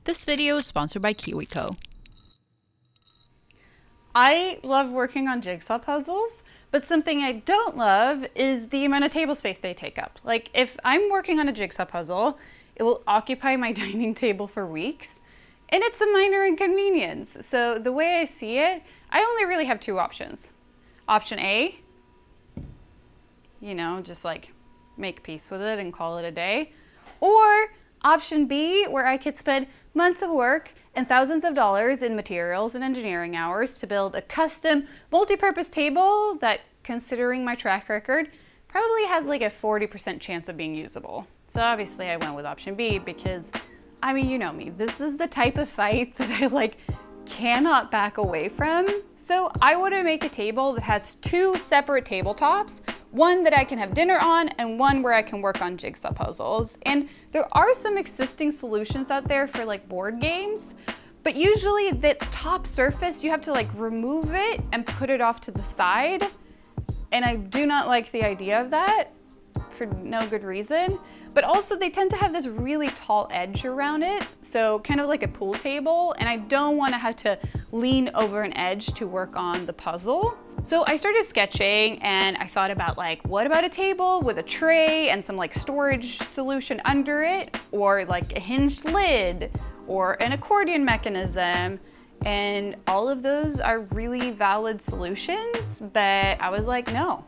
This video is sponsored by KiwiCo. I love working on jigsaw puzzles, but something I don't love is the amount of table space they take up. Like, if I'm working on a jigsaw puzzle, it will occupy my dining table for weeks, and it's a minor inconvenience. So the way I see it, I only really have two options. Option A, just like make peace with it and call it a day. Or option B, where I could spend months of work and thousands of dollars in materials and engineering hours to build a custom multi-purpose table that, considering my track record, probably has like a 40% chance of being usable. So obviously I went with option B because, you know me, this is the type of fight that I cannot back away from. So I want to make a table that has two separate tabletops, one that I can have dinner on and one where I can work on jigsaw puzzles. And there are some existing solutions out there for board games, but usually the top surface, you have to remove it and put it off to the side. And I do not like the idea of that for no good reason. But also they tend to have this really tall edge around it, so kind of like a pool table, and I don't want to have to lean over an edge to work on the puzzle. So I started sketching and I thought about what about a table with a tray and some storage solution under it, or a hinged lid or an accordion mechanism. And all of those are really valid solutions, but I was like, no.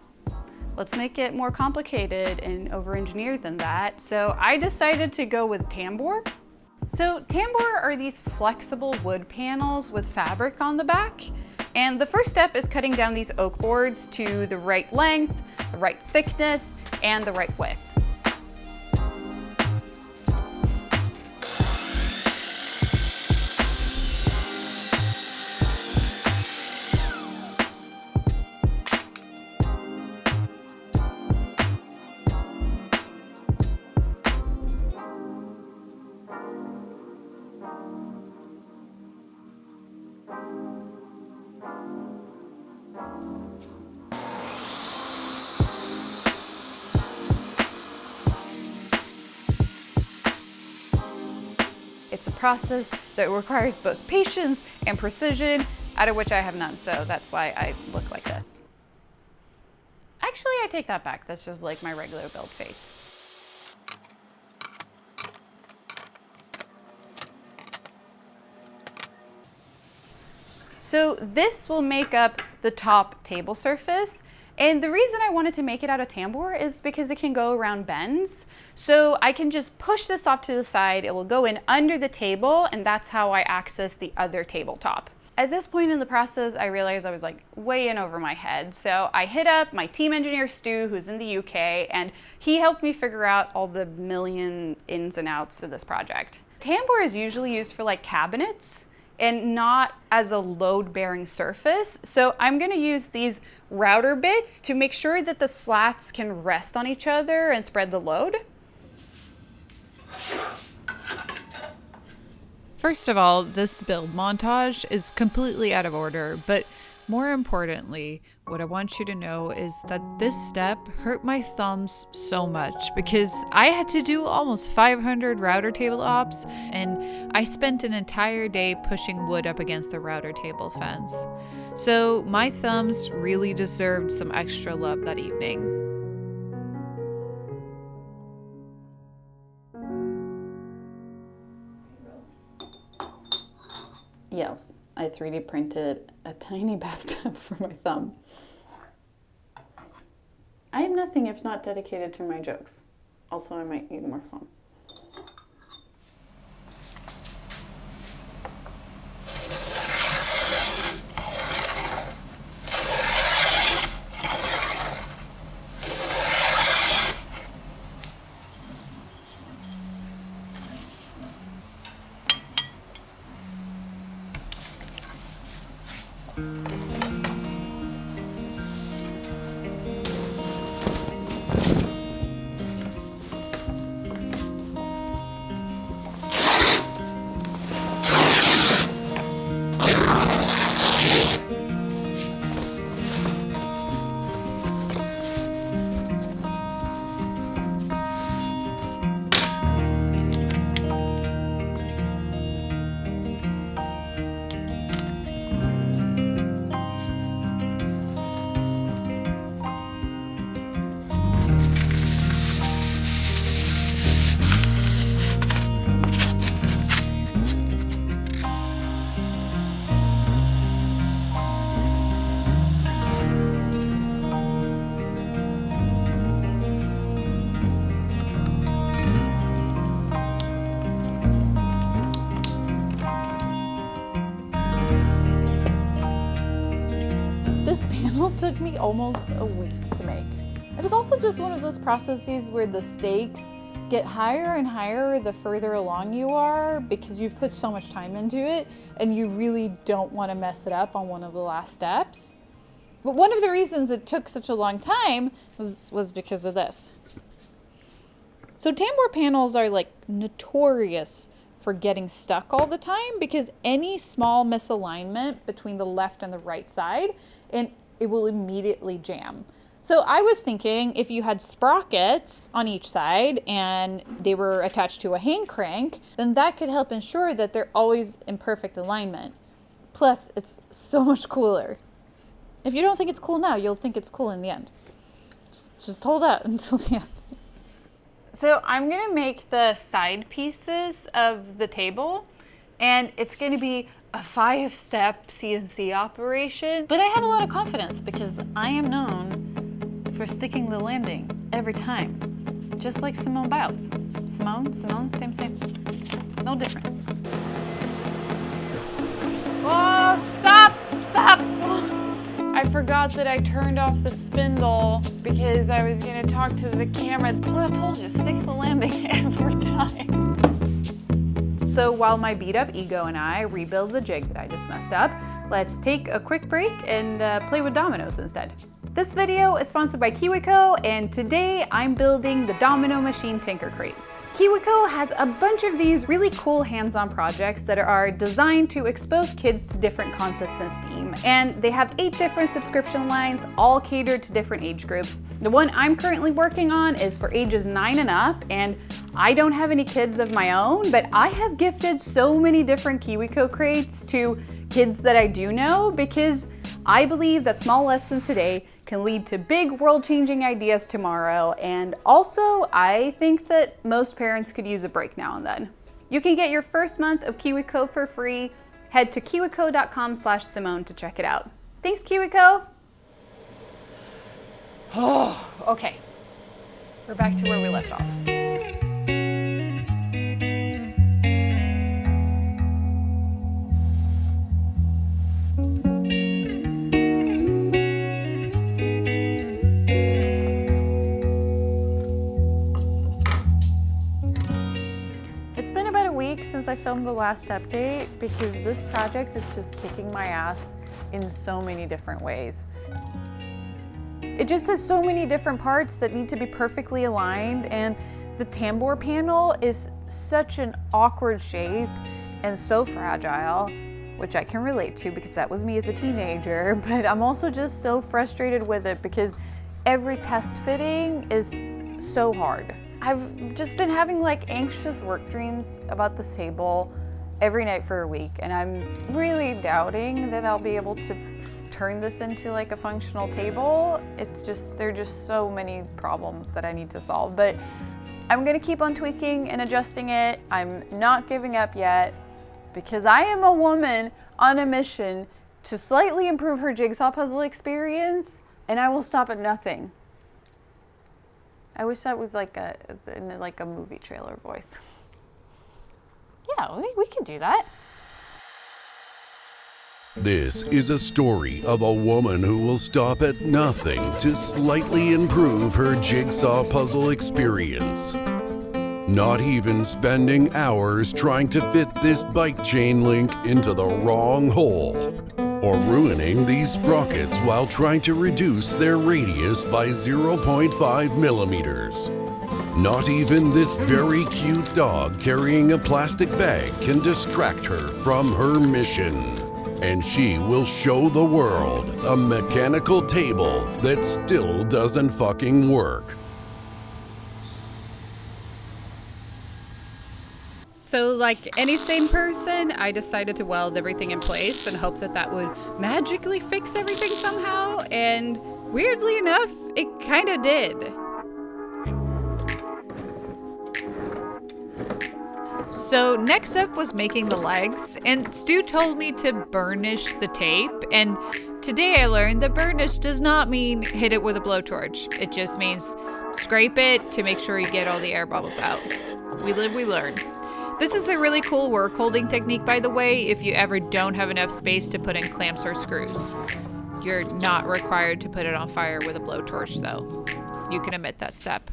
Let's make it more complicated and over-engineered than that. So I decided to go with tambour. So tambour are these flexible wood panels with fabric on the back. And the first step is cutting down these oak boards to the right length, the right thickness, and the right width. It's a process that requires both patience and precision, out of which I have none, so that's why I look like this. Actually, I take that back. That's just my regular build face. So this will make up the top table surface. And the reason I wanted to make it out of tambour is because it can go around bends. So I can just push this off to the side, it will go in under the table, and that's how I access the other tabletop. At this point in the process, I realized I was way in over my head. So I hit up my team engineer, Stu, who's in the UK, and he helped me figure out all the million ins and outs of this project. Tambour is usually used for cabinets and not as a load-bearing surface. So I'm gonna use these router bits to make sure that the slats can rest on each other and spread the load. First of all, this build montage is completely out of order, but more importantly, what I want you to know is that this step hurt my thumbs so much because I had to do almost 500 router table ops, and I spent an entire day pushing wood up against the router table fence. So my thumbs really deserved some extra love that evening. Yes, I 3D printed a tiny bathtub for my thumb. I am nothing if not dedicated to my jokes. Also, I might need more foam. This panel took me almost a week to make. It is also just one of those processes where the stakes get higher and higher the further along you are because you've put so much time into it and you really don't want to mess it up on one of the last steps. But one of the reasons it took such a long time was because of this. So tambour panels are like notorious for getting stuck all the time because any small misalignment between the left and the right side and it will immediately jam. So I was thinking if you had sprockets on each side and they were attached to a hand crank, then that could help ensure that they're always in perfect alignment. Plus, it's so much cooler. If you don't think it's cool now, you'll think it's cool in the end. Just hold out until the end. So I'm gonna make the side pieces of the table, and it's gonna be a 5-step CNC operation, but I have a lot of confidence because I am known for sticking the landing every time. Just like Simone Biles. Simone, same. No difference. Oh, stop! I forgot that I turned off the spindle because I was gonna talk to the camera. That's what I told you, stick the landing every time. So while my beat up ego and I rebuild the jig that I just messed up, let's take a quick break and play with dominoes instead. This video is sponsored by KiwiCo, and today I'm building the Domino Machine Tinker Crate. KiwiCo has a bunch of these really cool hands-on projects that are designed to expose kids to different concepts in STEAM, and they have 8 different subscription lines, all catered to different age groups. The one I'm currently working on is for ages 9 and up, and I don't have any kids of my own, but I have gifted so many different KiwiCo crates to kids that I do know because I believe that small lessons today can lead to big world-changing ideas tomorrow, and also I think that most parents could use a break now and then. You can get your first month of KiwiCo for free. Head to kiwico.com/Simone to check it out. Thanks, KiwiCo. Oh, okay. We're back to where we left off. Since I filmed the last update because this project is just kicking my ass in so many different ways. It just has so many different parts that need to be perfectly aligned, and the tambour panel is such an awkward shape and so fragile, which I can relate to because that was me as a teenager, but I'm also just so frustrated with it because every test fitting is so hard. I've just been having like anxious work dreams about this table every night for a week, and I'm really doubting that I'll be able to turn this into like a functional table. There are just so many problems that I need to solve, but I'm gonna keep on tweaking and adjusting it. I'm not giving up yet because I am a woman on a mission to slightly improve her jigsaw puzzle experience, and I will stop at nothing. I wish that was like a movie trailer voice. Yeah, we can do that. This is a story of a woman who will stop at nothing to slightly improve her jigsaw puzzle experience. Not even spending hours trying to fit this bike chain link into the wrong hole, or ruining these sprockets while trying to reduce their radius by 0.5 millimeters. Not even this very cute dog carrying a plastic bag can distract her from her mission. And she will show the world a mechanical table that still doesn't fucking work. So like any sane person, I decided to weld everything in place and hope that that would magically fix everything somehow, and weirdly enough, it kind of did. So next up was making the legs, and Stu told me to burnish the tape, and today I learned that burnish does not mean hit it with a blowtorch. It just means scrape it to make sure you get all the air bubbles out. We live, we learn. This is a really cool work holding technique, by the way, if you ever don't have enough space to put in clamps or screws. You're not required to put it on fire with a blowtorch, though. You can omit that step.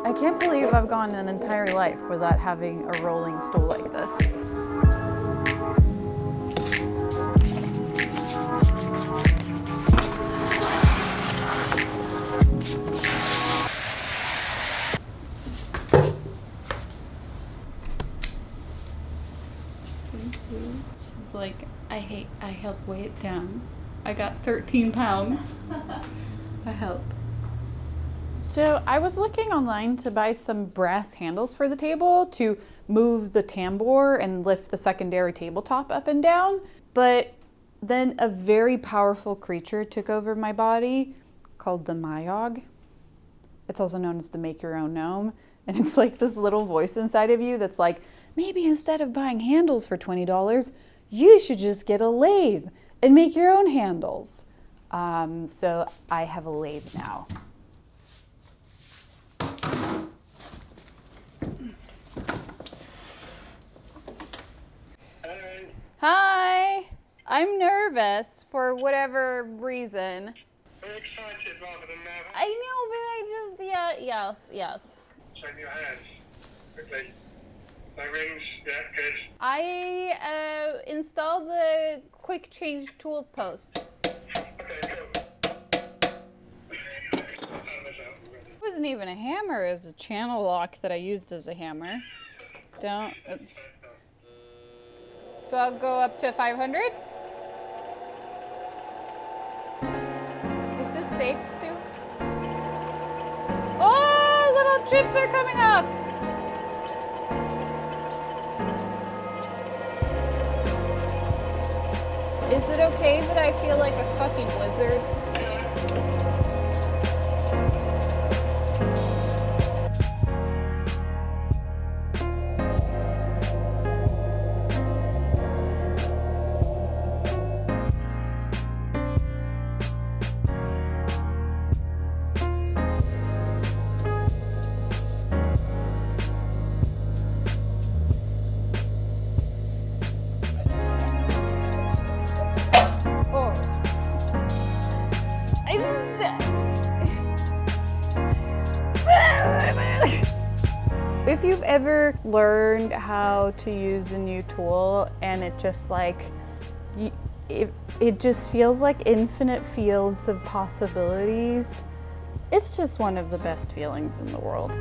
I can't believe I've gone an entire life without having a rolling stool like this. She's like, I help weigh it down. I got 13 pounds. I help. So I was looking online to buy some brass handles for the table to move the tambour and lift the secondary tabletop up and down, but then a very powerful creature took over my body called the Myog. It's also known as the Make Your Own Gnome, and it's like this little voice inside of you that's like, maybe instead of buying handles for $20, you should just get a lathe and make your own handles. So I have a lathe now. Hi. I'm nervous for whatever reason. Are you excited rather than nervous? I know, but yes. Shake your hands. Quickly. No rings. Yeah, good. I installed the quick change tool post. Okay, cool. It wasn't even a hammer, it was a channel lock that I used as a hammer. So I'll go up to 500? Is this safe, Stu? Oh, little chips are coming off! Is it okay that I feel like a fucking wizard? If you've ever learned how to use a new tool and it just like, it just feels like infinite fields of possibilities, it's just one of the best feelings in the world.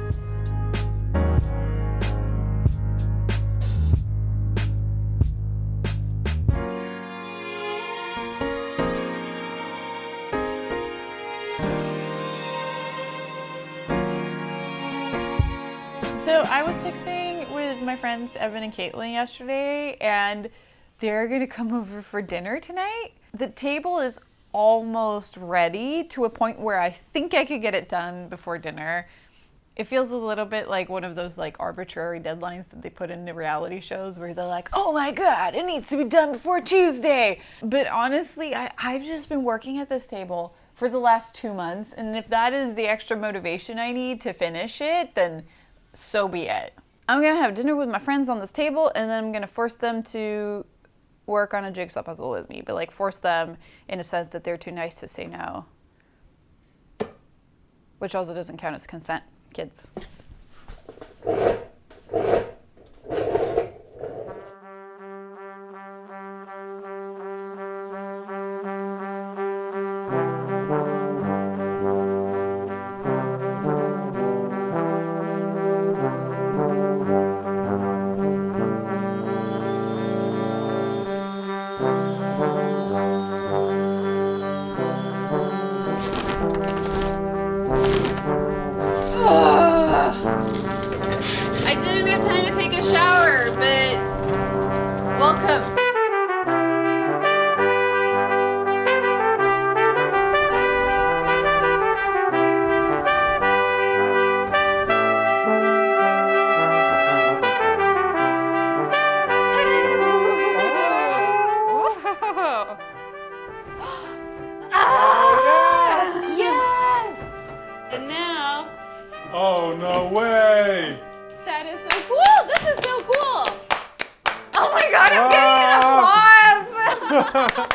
So I was texting with my friends Evan and Caitlin yesterday, and they're gonna come over for dinner tonight. The table is almost ready to a point where I think I could get it done before dinner. It feels a little bit like one of those like arbitrary deadlines that they put into reality shows where they're like, oh my God, it needs to be done before Tuesday. But honestly, I've just been working at this table for the last 2 months, and if that is the extra motivation I need to finish it, then so be it. I'm gonna have dinner with my friends on this table, and then I'm gonna force them to work on a jigsaw puzzle with me, but like force them in a sense that they're too nice to say no. Which also doesn't count as consent, kids. I didn't have time No way! That is so cool! This is so cool! Oh my god, I'm getting an applause!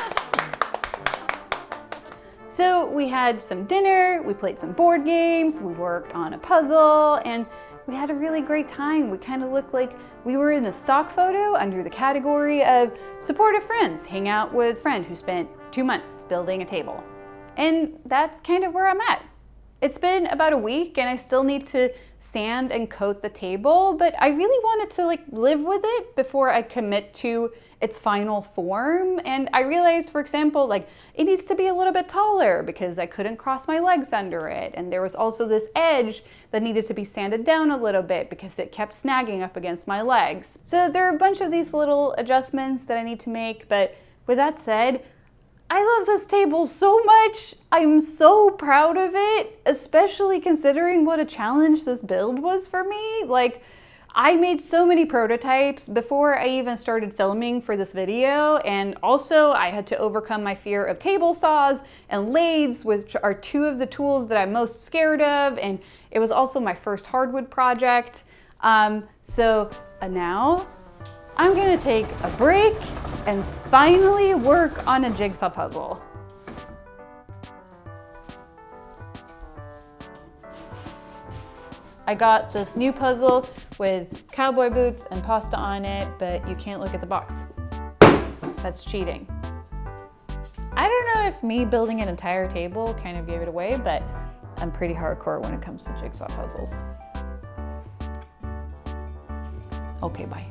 So we had some dinner, we played some board games, we worked on a puzzle, and we had a really great time. We kind of looked like we were in a stock photo under the category of supportive friends, hang out with friend who spent 2 months building a table. And that's kind of where I'm at. It's been about a week and I still need to sand and coat the table, but I really wanted to live with it before I commit to its final form. And I realized, for example, it needs to be a little bit taller because I couldn't cross my legs under it. And there was also this edge that needed to be sanded down a little bit because it kept snagging up against my legs. So there are a bunch of these little adjustments that I need to make, but with that said, I love this table so much. I'm so proud of it, especially considering what a challenge this build was for me. I made so many prototypes before I even started filming for this video, and also I had to overcome my fear of table saws and lathes, which are two of the tools that I'm most scared of, and it was also my first hardwood project. So now I'm gonna take a break and finally work on a jigsaw puzzle. I got this new puzzle with cowboy boots and pasta on it, but you can't look at the box. That's cheating. I don't know if me building an entire table kind of gave it away, but I'm pretty hardcore when it comes to jigsaw puzzles. Okay, bye.